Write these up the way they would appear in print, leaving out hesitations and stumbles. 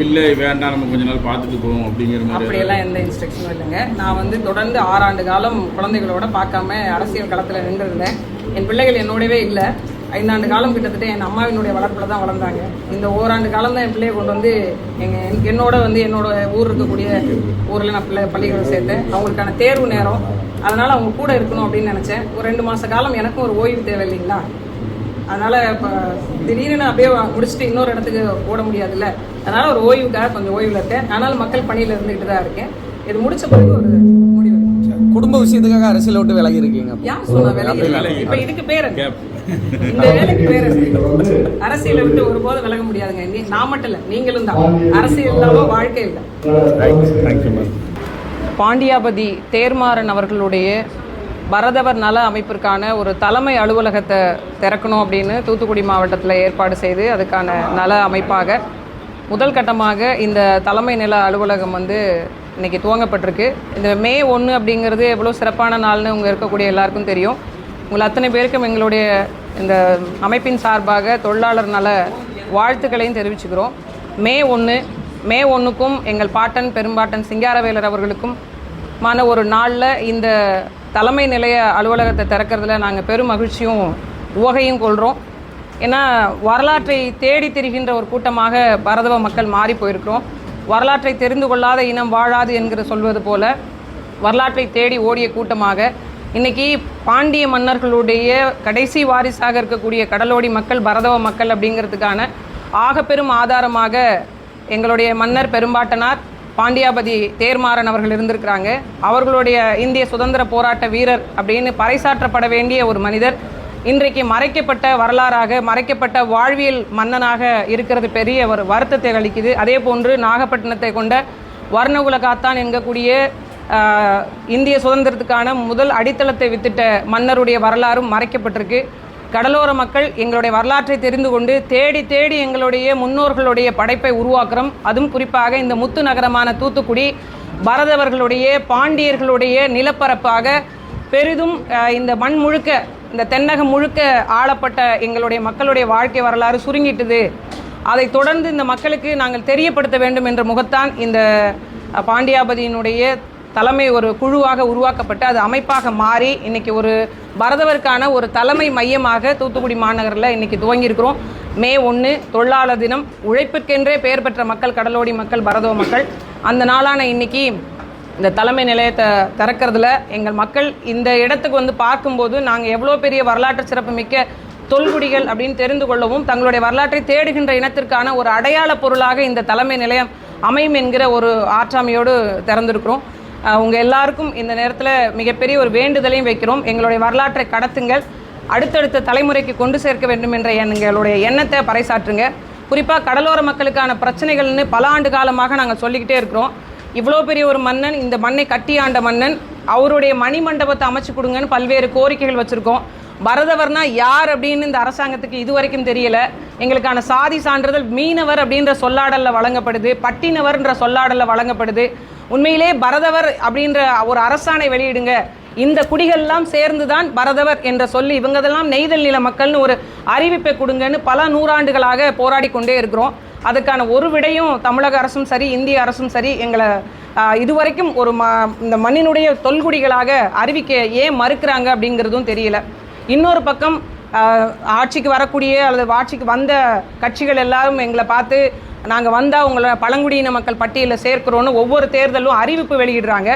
இல்லை வேண்டாம் நம்ம கொஞ்ச நாள் பார்த்துட்டு போவோம் அப்படிங்கிற மாதிரி அப்படியெல்லாம் எந்த இன்ஸ்ட்ரக்ஷனும் இல்லைங்க. நான் வந்து தொடர்ந்து 6 ஆண்டு காலம் குழந்தைகளோட பார்க்காம அரசியல் களத்தில் நின்றுருந்தேன். என் பிள்ளைகள் என்னோடவே இல்லை. 5 ஆண்டு காலம் கிட்டத்தட்ட என் அம்மாவினுடைய வளர்ப்பில் தான் வளர்ந்தாங்க. இந்த ஓராண்டு காலம் தான் என் பிள்ளையை கொண்டு வந்து என்னோட ஊர் இருக்கக்கூடிய ஊரில் நான் பள்ளிகளை சேர்த்தேன். அவங்களுக்கான தேர்வு நேரம், அதனால் அவங்க கூட இருக்கணும் அப்படின்னு நினச்சேன். ஒரு 2 மாத காலம் எனக்கும் ஒரு ஓய்வு தேவை இல்லைங்களா? அதனால் இப்போ திடீர்னு அப்படியே முடிச்சுட்டு இன்னொரு இடத்துக்கு ஓட முடியாதுல்ல. அதனால் ஒரு ஓய்வுக்காக கொஞ்சம் ஓய்வில் இருக்கேன். ஆனாலும் மக்கள் பணியில் இருந்துகிட்டு தான் இருக்கேன். இது முடிச்ச பிறகு ஒரு முடிவு. குடும்ப விஷயத்துக்காக அரசியலை விட்டு விலகி இருக்கீங்க? யார் சொன்னா விலகி? இப்போ இதுக்கு பேர் இந்த வேலைக்கு பேர் அரசியலை விட்டு ஒருபோதும் விலக முடியாதுங்க. நான் மட்டும் இல்லை, நீங்களும் தான். அரசியல் இல்லாமல் வாழ்க்கை இல்லை. பாண்டியாபதி தேர்மாறன் அவர்களுடைய பரதவர் நல அமைப்பிற்கான ஒரு தலைமை அலுவலகத்தை திறக்கணும் அப்படின்னு தூத்துக்குடி மாவட்டத்தில் ஏற்பாடு செய்து அதுக்கான நல அமைப்பாக முதல் கட்டமாக இந்த தலைமை நில அலுவலகம் வந்து இன்றைக்கி துவங்கப்பட்டிருக்கு. இந்த மே 1 அப்படிங்கிறது எவ்வளோ சிறப்பான நாள்னு உங்கள் இருக்கக்கூடிய எல்லாருக்கும் தெரியும். உங்கள் அத்தனை பேருக்கும் எங்களுடைய இந்த அமைப்பின் சார்பாக தொழிலாளர் நல வாழ்த்துக்களையும் தெரிவிச்சுக்கிறோம். மே 1க்கும் எங்கள் பாட்டன் பெரும்பாட்டன் சிங்காரவேலர் அவர்களுக்கும் ஒரு நாளில் இந்த தலைமை நிலைய அலுவலகத்தை திறக்கிறதுல நாங்கள் பெரும் மகிழ்ச்சியும் உவகையும் கொள்கிறோம். ஏன்னா வரலாற்றை தேடி திரிகின்ற ஒரு கூட்டமாக பரதவ மக்கள் மாறி போயிருக்கிறோம். வரலாற்றை தெரிந்து கொள்ளாத இனம் வாழாது என்கிற சொல்வது போல வரலாற்றை தேடி ஓடிய கூட்டமாக இன்றைக்கி பாண்டிய மன்னர்களுடைய கடைசி வாரிசாக இருக்கக்கூடிய கடலோடி மக்கள் பரதவ மக்கள் அப்படிங்கிறதுக்கான ஆகப்பெரும் ஆதாரமாக எங்களுடைய மன்னர் பெரும்பாட்டனார் பாண்டியாபதி தேர்மாறன் அவர்கள் இருந்திருக்கிறாங்க. அவர்களுடைய இந்திய சுதந்திர போராட்ட வீரர் அப்படின்னு பறைசாற்றப்பட வேண்டிய ஒரு மனிதர் இன்றைக்கு மறைக்கப்பட்ட வரலாறாக, மறைக்கப்பட்ட வாழ்வியல் மன்னனாக இருக்கிறது பெரிய ஒரு வருத்தத்தை அளிக்குது. அதே போன்று நாகப்பட்டினத்தை கொண்ட வர்ணகுலகாத்தான் என்கக்கூடிய இந்திய சுதந்திரத்துக்கான முதல் அடித்தளத்தை வித்திட்ட மன்னருடைய வரலாறும் மறைக்கப்பட்டிருக்கு. கடலோர மக்கள் எங்களுடைய வரலாற்றை தெரிந்து கொண்டு தேடி தேடி எங்களுடைய முன்னோர்களுடைய படைப்பை உருவாக்குறோம். அதுவும் குறிப்பாக இந்த முத்து நகரமான தூத்துக்குடி பரதவர்களுடைய பாண்டியர்களுடைய நிலப்பரப்பாக பெரிதும் இந்த மண் முழுக்க, இந்த தென்னகம் முழுக்க ஆளப்பட்ட எங்களுடைய மக்களுடைய வாழ்க்கை வரலாறு சுருங்கிட்டுது. அதை தொடர்ந்து இந்த மக்களுக்கு நாங்கள் தெரியப்படுத்த வேண்டும் என்ற முகத்தான் இந்த பாண்டியாபதியினுடைய தலைமை ஒரு குழுவாக உருவாக்கப்பட்டு அது அமைப்பாக மாறி இன்றைக்கி ஒரு பரதவருக்கான ஒரு தலைமை மையமாக தூத்துக்குடி மாநகரில் இன்றைக்கி துவங்கியிருக்கிறோம். மே 1 தொழிலாளர் தினம். உழைப்பிற்கென்றே பெயர் பெற்ற மக்கள் கடலோடி மக்கள் பரதவ மக்கள். அந்த நாளான இன்றைக்கி இந்த தலைமை நிலையத்தை திறக்கிறதுல எங்கள் மக்கள் இந்த இடத்துக்கு வந்து பார்க்கும்போது நாங்கள் எவ்வளோ பெரிய வரலாற்று சிறப்பு மிக்க தொல்குடிகள் அப்படின்னு தெரிந்து கொள்ளவும் தங்களுடைய வரலாற்றை தேடுகின்ற இனத்திற்கான ஒரு அடையாள பொருளாக இந்த தலைமை நிலையம் அமையும் என்கிற ஒரு ஆற்றாமையோடு திறந்திருக்கிறோம். உங்கள் எல்லாருக்கும் இந்த நேரத்தில் மிகப்பெரிய ஒரு வேண்டுதலையும் வைக்கிறோம். எங்களுடைய வரலாற்றை கடத்துங்கள், அடுத்தடுத்த தலைமுறைக்கு கொண்டு சேர்க்க வேண்டும் என்ற எங்களுடைய எண்ணத்தை பறைசாற்றுங்க. குறிப்பாக கடலோர மக்களுக்கான பிரச்சனைகள்னு பல ஆண்டு காலமாக நாங்கள் சொல்லிக்கிட்டே இருக்கிறோம். இவ்வளோ பெரிய ஒரு மன்னன், இந்த மண்ணை கட்டி ஆண்ட மன்னன், அவருடைய மணிமண்டபத்தை அமைச்சு கொடுங்கன்னு பல்வேறு கோரிக்கைகள் வச்சுருக்கோம். பரதவர்னா யார் அப்படின்னு இந்த அரசாங்கத்துக்கு இதுவரைக்கும் தெரியலை. எங்களுக்கான சாதி சான்றிதழ் மீனவர் அப்படின்ற சொல்லாடலில் வழங்கப்படுது, பட்டினவர்ன்ற சொல்லாடலில் வழங்கப்படுது. உண்மையிலே பரதவர் அப்படின்ற ஒரு அரசாணை வெளியிடுங்க. இந்த குடிகள்லாம் சேர்ந்து தான் பரதவர் என்ற சொல்லி இவங்கதெல்லாம் நெய்தல் நில மக்கள்னு ஒரு அறிவிப்பை கொடுங்கன்னு பல நூறாண்டுகளாக போராடி கொண்டே இருக்கிறோம். அதுக்கான ஒரு விடையும் தமிழக அரசும் சரி இந்திய அரசும் சரி எங்களை இதுவரைக்கும் ஒரு இந்த மண்ணினுடைய தொல்குடிகளாக அறிவிக்க ஏன் மறுக்கிறாங்க அப்படிங்கிறதும் தெரியல. இன்னொரு பக்கம் ஆட்சிக்கு வரக்கூடிய அல்லது ஆட்சிக்கு வந்த கட்சிகள் எல்லாரும் எங்களை பார்த்து நாங்கள் வந்தால் உங்களை பழங்குடியின மக்கள் பட்டியலில் சேர்க்கிறோன்னு ஒவ்வொரு தேர்தலும் அறிவிப்பு வெளியிடுறாங்க.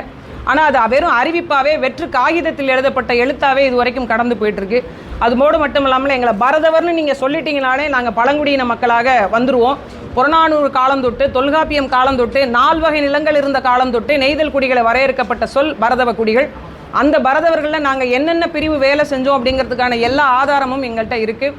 ஆனால் அது வெறும் அறிவிப்பாகவே வெற்று காகிதத்தில் எழுதப்பட்ட எழுத்தாவே இது வரைக்கும் கடந்து போயிட்டுருக்கு. அதுமோடு மட்டும் இல்லாமல் எங்களை பரதவர்னு நீங்கள் சொல்லிட்டீங்கனாலே நாங்கள் பழங்குடியின மக்களாக வந்துடுவோம். புறநானூறு காலம் தொட்டு தொல்காப்பியம் காலம் தொட்டு 4 வகை நிலங்கள் இருந்த காலம் தொட்டு நெய்தல் குடிகளை வரையறுக்கப்பட்ட சொல் பரதவ குடிகள். அந்த பரதவர்களில் நாங்கள் என்னென்ன பிரிவு வேலை செஞ்சோம் அப்படிங்கிறதுக்கான எல்லா ஆதாரமும் எங்கள்கிட்ட இருக்குது.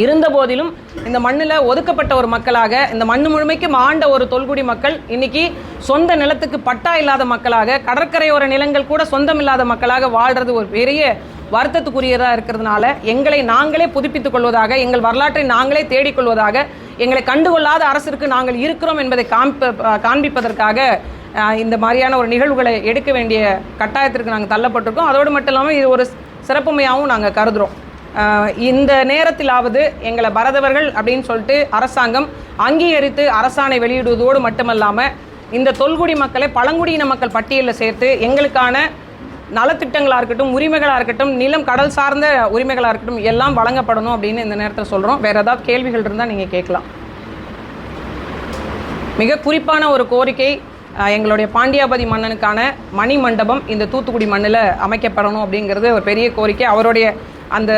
இருந்த போதிலும் இந்த மண்ணில் ஒதுக்கப்பட்ட ஒரு மக்களாக, இந்த மண்ணு முழுமைக்கும் ஆண்ட ஒரு தொல்குடி மக்கள் இன்னைக்கு சொந்த நிலத்துக்கு பட்டா இல்லாத மக்களாக, கடற்கரையோர நிலங்கள் கூட சொந்தம் இல்லாத மக்களாக வாழ்றது ஒரு பெரிய வருத்தத்துக்குரியதாக இருக்கிறதுனால எங்களை நாங்களே புதுப்பித்துக் கொள்வதாக, எங்கள் வரலாற்றை நாங்களே தேடிக்கொள்வதாக, எங்களை கண்டுகொள்ளாத அரசிற்கு நாங்கள் இருக்கிறோம் என்பதை காண்பிப்பதற்காக இந்த மாதிரியான ஒரு நிகழ்வுகளை எடுக்க வேண்டிய கட்டாயத்திற்கு நாங்கள் தள்ளப்பட்டிருக்கோம். அதோடு மட்டும் இல்லாமல் இது ஒரு சிறப்புமையாகவும் நாங்கள் கருதுகிறோம். இந்த நேரத்திலாவது எங்களை பரதவர்கள் அப்படின்னு சொல்லிட்டு அரசாங்கம் அங்கீகரித்து அரசாணை வெளியிடுவதோடு மட்டுமல்லாமல் இந்த தொல்குடி மக்களை பழங்குடியின மக்கள் பட்டியலில் சேர்த்து எங்களுக்கான நலத்திட்டங்களாக இருக்கட்டும், உரிமைகளாக இருக்கட்டும், நிலம் கடல் சார்ந்த உரிமைகளாக இருக்கட்டும் எல்லாம் வழங்கப்படணும் அப்படின்னு இந்த நேரத்தில் சொல்கிறோம். வேறு ஏதாவது கேள்விகள் இருந்தால் நீங்கள் கேட்கலாம். மிக குறிப்பான ஒரு கோரிக்கை, எங்களுடைய பாண்டியாபதி மன்னனுக்கான மணி மண்டபம் இந்த தூத்துக்குடி மண்ணில் அமைக்கப்படணும் அப்படிங்கிறது ஒரு பெரிய கோரிக்கை. அவருடைய அந்த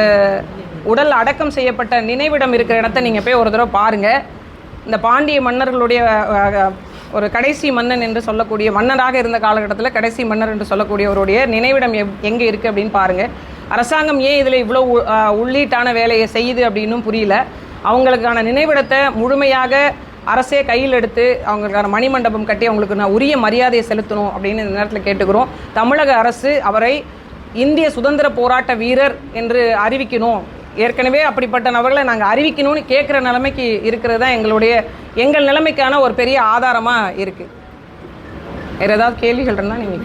உடல் அடக்கம் செய்யப்பட்ட நினைவிடம் இருக்கிற இடத்த நீங்கள் போய் ஒரு தடவை பாருங்கள். இந்த பாண்டிய மன்னர்களுடைய ஒரு கடைசி மன்னன் என்று சொல்லக்கூடிய, மன்னராக இருந்த காலகட்டத்தில் கடைசி மன்னர் என்று சொல்லக்கூடியவருடைய நினைவிடம் எங்கே இருக்குது அப்படின்னு பாருங்கள். அரசாங்கம் ஏன் இதில் இவ்வளோ உள்ளீட்டான வேலையை செய்யுது அப்படின்னும் புரியல. அவங்களுக்கான நினைவிடத்தை முழுமையாக அரசே கையில் எடுத்து அவங்களுக்கான மணிமண்டபம் கட்டி அவங்களுக்கு நான் உரிய மரியாதையை செலுத்தணும் அப்படின்னு இந்த நேரத்தில் கேட்டுக்கிறோம். தமிழக அரசு அவரை இந்திய சுதந்திர போராட்ட வீரர் என்று அறிவிக்கணும். ஏற்கனவே அப்படிப்பட்ட நபர்களை நாங்கள் அறிவிக்கணும்னு கேட்குற நிலைமைக்கு இருக்கிறது தான் எங்கள் நிலைமைக்கான ஒரு பெரிய ஆதாரமாக இருக்குது. வேறு ஏதாவது கேள்விகள் இருந்தால் நீங்கள்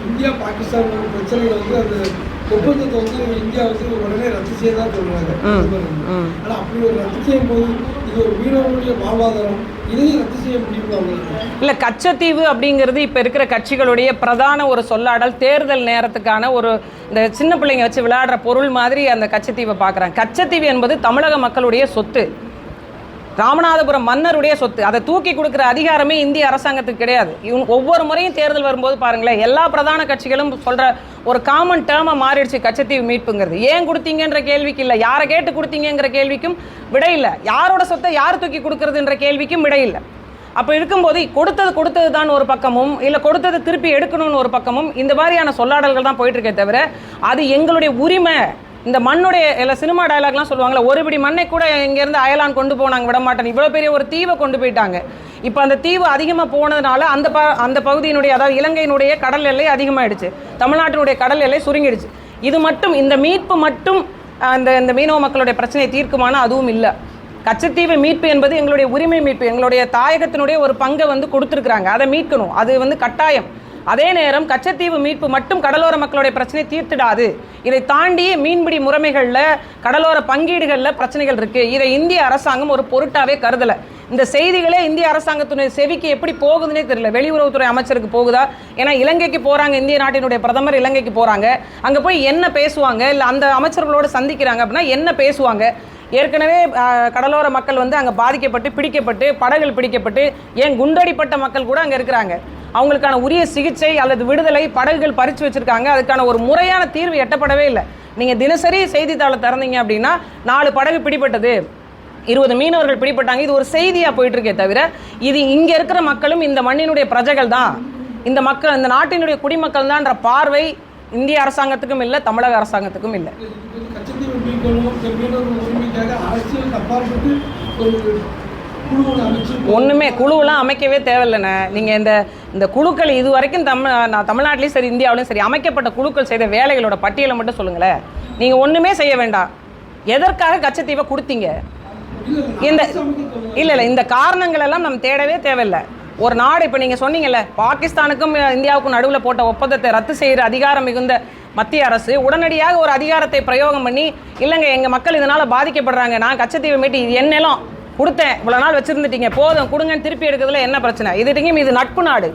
இந்தியா பாகிஸ்தான் பிரச்சனைகள் அந்த ஒப்பந்தத்தை இந்தியா உடனே ரத்து செய்ய தான் சொல்றாங்க. ஆனால் அப்படி ஒரு ரத்து செய்யும் போது இது ஒரு மீனவர்களுடைய வாழ்வாதாரம், இதையும் ரத்து செய்ய முடியுமா? இல்லை, கச்சத்தீவு அப்படிங்கிறது இப்போ இருக்கிற கட்சிகளுடைய பிரதான ஒரு சொல்லாடல். தேர்தல் நேரத்துக்கான ஒரு இந்த சின்ன பிள்ளைங்க வச்சு விளையாடுற பொருள் மாதிரி அந்த கச்சத்தீவை பார்க்குறாங்க. கச்சத்தீவு என்பது தமிழக மக்களுடைய சொத்து, ராமநாதபுரம் மன்னருடைய சொத்து. அதை தூக்கி கொடுக்குற அதிகாரமே இந்திய அரசாங்கத்துக்கு கிடையாது. ஒவ்வொரு முறையும் தேர்தல் வரும்போது பாருங்களேன், எல்லா பிரதான கட்சிகளும் சொல்கிற ஒரு காமன் டேர்மாக மாறிடுச்சு கச்சத்தீவு மீட்புங்கிறது. ஏன் கொடுத்தீங்கன்ற கேள்விக்கு இல்லை, யாரை கேட்டு கொடுத்தீங்கிற கேள்விக்கும் விடை இல்லை, யாரோட சொத்தை யார் தூக்கி கொடுக்கறதுன்ற கேள்விக்கும் விடை இல்லை. அப்போ இருக்கும்போது கொடுத்தது தான் ஒரு பக்கமும், இல்லை கொடுத்தது திருப்பி எடுக்கணும்னு ஒரு பக்கமும் இந்த மாதிரியான சொல்லாடல்கள் தான் போயிட்டு இருக்கே தவிர அது எங்களுடைய உரிமை. இந்த மண்ணுடைய எல்லா சினிமா டயலாக்லாம் சொல்லுவாங்களே, ஒரு பிடி மண்ணை கூட இங்கேருந்து அயலான் கொண்டு போனாங்க விட மாட்டேன், இவ்வளோ பெரிய ஒரு தீவை கொண்டு போயிட்டாங்க. இப்போ அந்த தீவு அதிகமாக போனதுனால அந்த பகுதியினுடைய, அதாவது இலங்கையினுடைய கடல் எல்லை அதிகமாகிடுச்சு, தமிழ்நாட்டினுடைய கடல் எல்லை சுருங்கிடுச்சு. இது மட்டும், இந்த மீட்பு மட்டும் இந்த மீனவ மக்களுடைய பிரச்சனையை தீர்க்குமானா அதுவும் இல்லை. கச்சத்தீவு மீட்பு என்பது எங்களுடைய உரிமை மீட்பு, எங்களுடைய தாயகத்தினுடைய ஒரு பங்கை கொடுத்துருக்குறாங்க, அதை மீட்கணும், அது கட்டாயம். அதே நேரம் கச்சத்தீவு மீட்பு மட்டும் கடலோர மக்களுடைய பிரச்சனை தீர்த்திடாது. இதை தாண்டி மீன்பிடி முறைமைகளில், கடலோர பங்கீடுகளில் பிரச்சனைகள் இருக்குது. இதை இந்திய அரசாங்கம் ஒரு பொருட்டாவே கருதலை. இந்த செய்திகளே இந்திய அரசாங்கத்தினுடைய செவிக்கு எப்படி போகுதுன்னே தெரியல. வெளியுறவுத்துறை அமைச்சருக்கு போகுதா? ஏன்னா இலங்கைக்கு போகிறாங்க, இந்திய நாட்டினுடைய பிரதமர் இலங்கைக்கு போகிறாங்க, அங்கே போய் என்ன பேசுவாங்க, இல்லை அந்த அமைச்சர்களோடு சந்திக்கிறாங்க அப்படின்னா என்ன பேசுவாங்க? ஏற்கனவே கடலோர மக்கள் அங்கே பாதிக்கப்பட்டு பிடிக்கப்பட்டு படகுகள் பிடிக்கப்பட்டு ஏன் குண்டடிப்பட்ட மக்கள் கூட அங்கே இருக்கிறாங்க. அவங்களுக்கான உரிய சிகிச்சை அல்லது விடுதலை படகுகள் பறித்து வச்சுருக்காங்க. அதுக்கான ஒரு முறையான தீர்வு எட்டப்படவே இல்லை. நீங்கள் தினசரி செய்தித்தாளை திறந்தீங்க அப்படின்னா 4 படகு பிடிப்பட்டது, 20 மீனவர்கள் பிடிப்பட்டாங்க, இது ஒரு செய்தியாக போயிட்டுருக்கே தவிர இது இங்கே இருக்கிற மக்களும் இந்த மண்ணினுடைய பிரஜைகள் தான், இந்த மக்கள் இந்த நாட்டினுடைய குடிமக்கள் தான்ன்ற பார்வை இந்திய அரசாங்கத்துக்கும் இல்லை, தமிழக அரசாங்கத்துக்கும் இல்லை. ஒன்றுமே குழுவெல்லாம் அமைக்கவே தேவையில்லைண்ணே. நீங்கள் இந்த குழுக்கள் இது வரைக்கும் தமிழ்நாட்டிலையும் சரி இந்தியாவிலையும் சரி அமைக்கப்பட்ட குழுக்கள் செய்த வேலைகளோட பட்டியலை மட்டும் சொல்லுங்களேன். நீங்கள் ஒன்றுமே செய்ய வேண்டாம். எதற்காக கச்சத்தீவை கொடுத்தீங்க? இல்லை இந்த காரணங்கள் எல்லாம் நம்ம தேடவே தேவையில்லை. ஒரு நாடு, இப்போ நீங்கள் சொன்னீங்கல்ல, பாகிஸ்தானுக்கும் இந்தியாவுக்கும் நடுவில் போட்ட ஒப்பந்தத்தை ரத்து செய்கிற அதிகாரம் மிகுந்த மத்திய அரசு உடனடியாக ஒரு அதிகாரத்தை பிரயோகம் பண்ணி, இல்லைங்க எங்கள் மக்கள் இதனால் பாதிக்கப்படுறாங்க, நான் கச்சத்தீவை மீட்டு இது என் நிலம் கொடுத்தேன், இவ்வளோ நாள் வச்சுருந்துட்டீங்க, போதும் கொடுங்கன்னு திருப்பி எடுக்கிறதுல என்ன பிரச்சனை? இது நட்பு நாடு.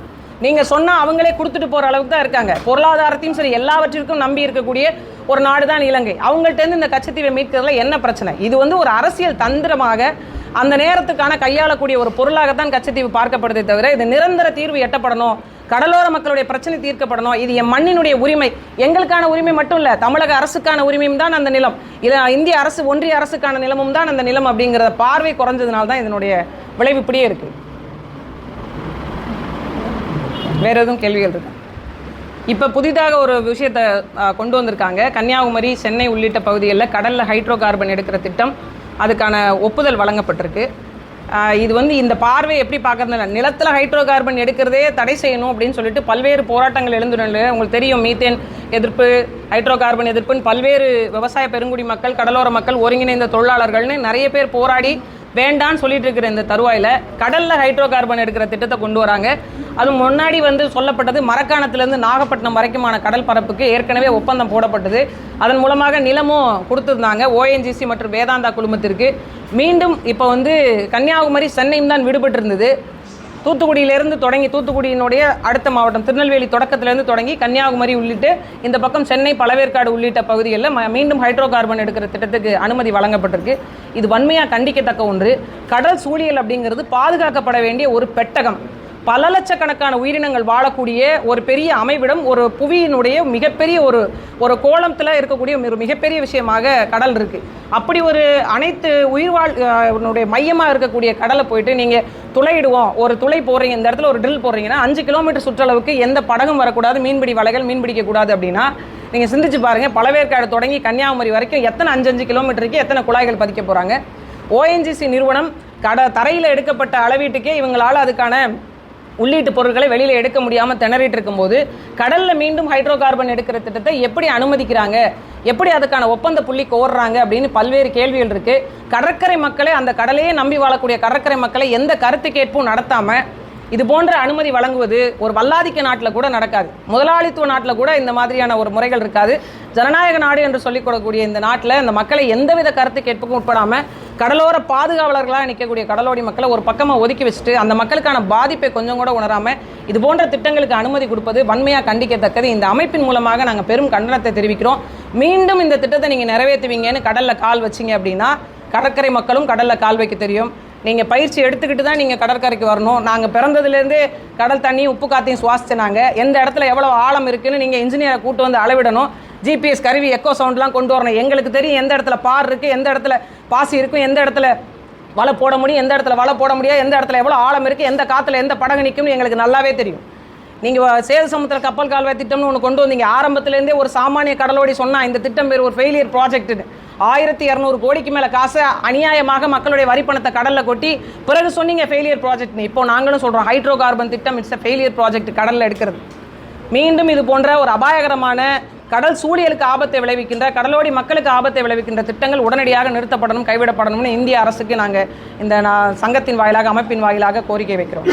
நீங்கள் சொன்னால் அவங்களே கொடுத்துட்டு போகிற அளவுக்கு தான் இருக்காங்க. பொருளாதாரத்தையும் சரி எல்லாவற்றிற்கும் நம்பி இருக்கக்கூடிய ஒரு நாடு தான் இலங்கை. அவங்கள்ட்டேருந்து இந்த கச்சத்தீவை மீட்கிறதுல என்ன பிரச்சனை? இது ஒரு அரசியல் தந்திரமாக அந்த நேரத்துக்கான கையாளக்கூடிய ஒரு பொருளாகத்தான் கச்சத்தீவு பார்க்கப்படுதே தவிர இது நிரந்தர தீர்வு எட்டப்படணும், கடலோர மக்களுடைய பிரச்சனை தீர்க்கப்படணும், இது என் மண்ணினுடைய உரிமை, எங்களுக்கான உரிமை மட்டும் இல்லை, தமிழக அரசுக்கான உரிமையும் தான் அந்த நிலம், இது இந்திய அரசு ஒன்றிய அரசுக்கான நிலமும் தான் அந்த நிலம் அப்படிங்கிற பார்வை குறைஞ்சதுனால தான் இதனுடைய விளைவு இப்படியே இருக்கு. வேற எதுவும் கேள்விகள் இருக்கு? இப்போ புதிதாக ஒரு விஷயத்தை கொண்டு வந்திருக்காங்க. கன்னியாகுமரி, சென்னை உள்ளிட்ட பகுதிகளில் கடலில் ஹைட்ரோ கார்பன் எடுக்கிற திட்டம், அதுக்கான ஒப்புதல் வழங்கப்பட்டிருக்கு. இது இந்த பார்வை எப்படி பார்க்கறதுல, நிலத்தில் ஹைட்ரோ கார்பன் எடுக்கிறதே தடை செய்யணும் அப்படின்னு சொல்லிட்டு பல்வேறு போராட்டங்கள் எழுந்துள்ள உங்களுக்கு தெரியும். மீத்தேன் எதிர்ப்பு, ஹைட்ரோ கார்பன் எதிர்ப்புன்னு பல்வேறு விவசாய பெருங்குடி மக்கள், கடலோர மக்கள், ஒருங்கிணைந்த தொழிலாளர்கள்னு நிறைய பேர் போராடி வேண்டான்னு சொல்லிட்டு இருக்கிற இந்த தருவாயில் கடலில் ஹைட்ரோ கார்பன் எடுக்கிற திட்டத்தை கொண்டு வராங்க. அது முன்னாடி சொல்லப்பட்டது மரக்காணத்திலேருந்து நாகப்பட்டினம் வரைக்குமான கடல் பரப்புக்கு ஏற்கனவே ஒப்பந்தம் போடப்பட்டது. அதன் மூலமாக நிலமும் கொடுத்துருந்தாங்க ஓஎன்ஜிசி மற்றும் வேதாந்தா குழுமத்திற்கு. மீண்டும் இப்போ கன்னியாகுமரி சென்னையும் தான் விடுபட்டு இருந்தது. தூத்துக்குடியிலேருந்து தொடங்கி தூத்துக்குடியினுடைய அடுத்த மாவட்டம் திருநெல்வேலி தொடக்கத்திலேருந்து தொடங்கி கன்னியாகுமரி உள்ளிட்டு இந்த பக்கம் சென்னை பழவேற்காடு உள்ளிட்ட பகுதிகளில் மீண்டும் ஹைட்ரோ கார்பன் எடுக்கிற திட்டத்துக்கு அனுமதி வழங்கப்பட்டிருக்கு. இது வன்மையாக கண்டிக்கத்தக்க ஒன்று. கடல் சூழியல் அப்படிங்கிறது பாதுகாக்கப்பட வேண்டிய ஒரு பெட்டகம். பல லட்சக்கணக்கான உயிரினங்கள் வாழக்கூடிய ஒரு பெரிய அமைவிடம், ஒரு புவியினுடைய மிகப்பெரிய ஒரு கோலத்தில் இருக்கக்கூடிய ஒரு மிகப்பெரிய விஷயமாக கடல் இருக்குது. அப்படி ஒரு அனைத்து உயிர்வாழ்னுடைய மையமாக இருக்கக்கூடிய கடலை போயிட்டு நீங்கள் துளையிடுவோம், ஒரு துளை போடுறீங்க, இந்த இடத்துல ஒரு ட்ரில் போடுறீங்கன்னா 5 கிலோமீட்டர் சுற்றளவுக்கு எந்த படகும் வரக்கூடாது, மீன்பிடி வலைகள் மீன் பிடிக்கக்கூடாது அப்படின்னா நீங்கள் சிந்திச்சு பாருங்கள். பழவேற்காடு தொடங்கி கன்னியாகுமரி வரைக்கும் எத்தனை 5 கிலோமீட்டருக்கு எத்தனை குழாய்கள் பதிக்க போகிறாங்க. ஓஎன்ஜிசி நிறுவனம் தரையில் எடுக்கப்பட்ட அளவீட்டுக்கே இவங்களால் அதுக்கான உள்ளீட்டு பொருட்களை வெளியில் எடுக்க முடியாமல் திணறிட்டு இருக்கும்போது கடலில் மீண்டும் ஹைட்ரோ கார்பன் எடுக்கிற திட்டத்தை எப்படி அனுமதிக்கிறாங்க, எப்படி அதுக்கான ஒப்பந்த புள்ளி கோர்றாங்க அப்படின்னு பல்வேறு கேள்விகள் இருக்குது. கடற்கரை மக்களை, அந்த கடலையே நம்பி வாழக்கூடிய கடற்கரை மக்களை எந்த கருத்து கேட்பும் நடத்தாமல் இது போன்ற அனுமதி வழங்குவது ஒரு வல்லாதிக்க நாட்டில் கூட நடக்காது. முதலாளித்துவ நாட்டில் கூட இந்த மாதிரியான ஒரு முறைகள் இருக்காது. ஜனநாயக நாடு என்று சொல்லிக் கொடுக்கக்கூடிய இந்த நாட்டில் இந்த மக்களை எந்தவித கருத்து கேட்புக்கும் உட்படாமல் கடலோர பாதுகாவலர்களாக நிற்கக்கூடிய கடலோடி மக்களை ஒரு பக்கமாக ஒதுக்கி வச்சுட்டு அந்த மக்களுக்கான பாதிப்பை கொஞ்சம் கூட உணராமல் இது போன்ற திட்டங்களுக்கு அனுமதி கொடுப்பது வன்மையாக கண்டிக்கத்தக்கது. இந்த அமைப்பின் மூலமாக நாங்கள் பெரும் கண்டனத்தை தெரிவிக்கிறோம். மீண்டும் இந்த திட்டத்தை நீங்கள் நிறைவேற்றுவீங்கன்னு கடலில் கால் வச்சிங்க அப்படின்னா கடற்கரை மக்களும் கடலில் கால் வைக்க தெரியும். நீங்கள் பயிற்சி எடுத்துக்கிட்டு தான் நீங்கள் கடற்கரைக்கு வரணும். நாங்கள் பிறந்ததுலேருந்தே கடல் தண்ணி உப்பு காற்றையும் சுவாசிச்சினாங்க. எந்த இடத்துல எவ்வளோ ஆழம் இருக்குன்னு நீங்கள் இன்ஜினியரை கூட்டு வந்து அளவிடணும். ஜிபிஎஸ் கருவி எக்கோ சவுண்ட்லாம் கொண்டு வரணும். எங்களுக்கு தெரியும் எந்த இடத்துல பார் இருக்குது, எந்த இடத்துல பாசி இருக்கும், எந்த இடத்துல வலை போட முடியும், எந்த இடத்துல வலை போட முடியாது, எந்த இடத்துல எவ்வளோ ஆழம் இருக்குது, எந்த காற்றுல எந்த படகு நிற்கும்னு எங்களுக்கு நல்லாவே தெரியும். நீங்கள் சேது சமுத்திர கப்பல் கால்வாய் திட்டம்னு ஒன்று கொண்டு வந்தீங்க. ஆரம்பத்துலேருந்தே ஒரு சாமானிய கடலோடி சொன்னால் இந்த திட்டம் பேர் ஒரு ஃபெயிலியர் ப்ராஜெக்ட்டுன்னு 1200 கோடிக்கு மேலே காசை அநியாயமாக மக்களுடைய வரிப்பணத்தை கடலில் கொட்டி பிறகு சொன்னீங்க ஃபெயிலியர் ப்ராஜெக்ட்னு. இப்போ நாங்களும் சொல்கிறோம் ஹைட்ரோ கார்பன் திட்டம் இட்ஸ் ஃபெயிலியர் ப்ராஜெக்ட் கடலில் எடுக்கிறது. மீண்டும் இது போன்ற ஒரு அபாயகரமான கடல் சூழியலுக்கு ஆபத்தை விளைவிக்கின்ற, கடலோடி மக்களுக்கு ஆபத்தை விளைவிக்கின்ற திட்டங்கள் உடனடியாக நிறுத்தப்படணும், கைவிடப்படணும்னு இந்திய அரசுக்கு நாங்கள் இந்த சங்கத்தின் வாயிலாக, அமைப்பின் வாயிலாக கோரிக்கை வைக்கிறோம்.